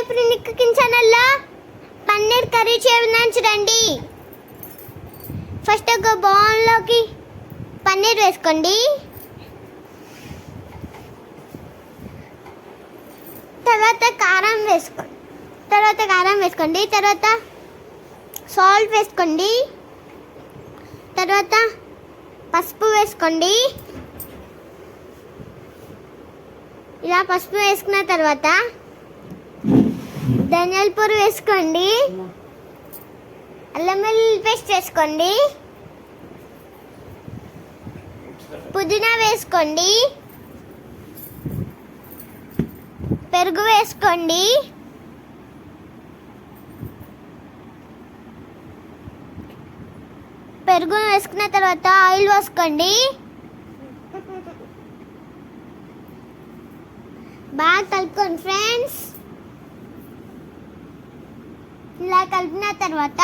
Friend cooking ఛానల్లో paneer curry చేయడం చూడండి. ఫస్ట్ ఒక బౌల్లోకి పన్నీర్ వేసుకోండి. తర్వాత కారం వేసుకోండి. తర్వాత సాల్ట్ వేసుకోండి. తర్వాత పసుపు వేసుకోండి. ఇలా పసుపు వేసుకున్న తర్వాత ధనియాల పొడి వేసుకోండి. అల్లం వెల్లుల్లి పేస్ట్ వేసుకోండి. పుదీనా వేసుకోండి. పెరుగు వేసుకోండి. పెరుగు వేసుకున్న తర్వాత ఆయిల్ వేసుకోండి. బాగా కలుపుకోండి ఫ్రెండ్స్. ఇలా కలిపిన తర్వాత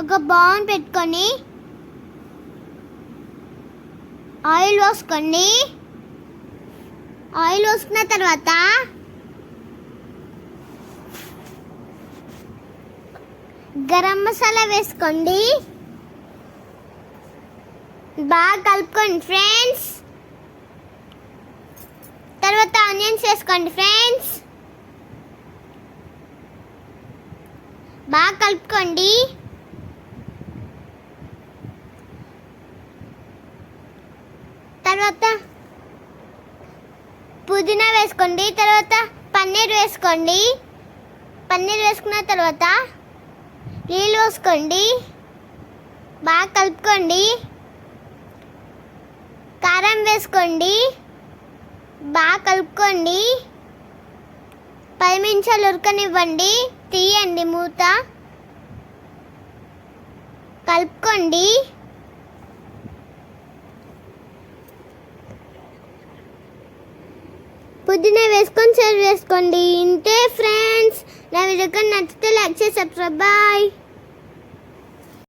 ఒక బౌల్ పెట్టుకొని ఆయిల్ వేసుకోండి. ఆయిల్ వేసుకున్న తర్వాత గరం మసాలా వేసుకోండి. బాగా కలుపుకోండి ఫ్రెండ్స్. తర్వాత ఆనియన్స్ వేసుకోండి ఫ్రెండ్స్. బాగా కలుపుకోండి. తర్వాత పుదీనా వేసుకోండి. తర్వాత పన్నీర్ వేసుకోండి. పన్నీర్ వేసుకున్న తర్వాత నీళ్ళు వేసుకోండి. బాగా కలుపుకోండి. కారం వేసుకోండి. బాగా కలుపుకోండి. 10 నిమిషాలు ఉడకనివ్వండి. తీయండి మూత. కలుపుకోండి. పుదీనా వేసుకొని సర్వ్ చేసుకోండి. ఇంతే ఫ్రెండ్స్. నా వీడియో నచ్చితే లైక్ చేసి సబ్స్క్రైబ్. బాయ్.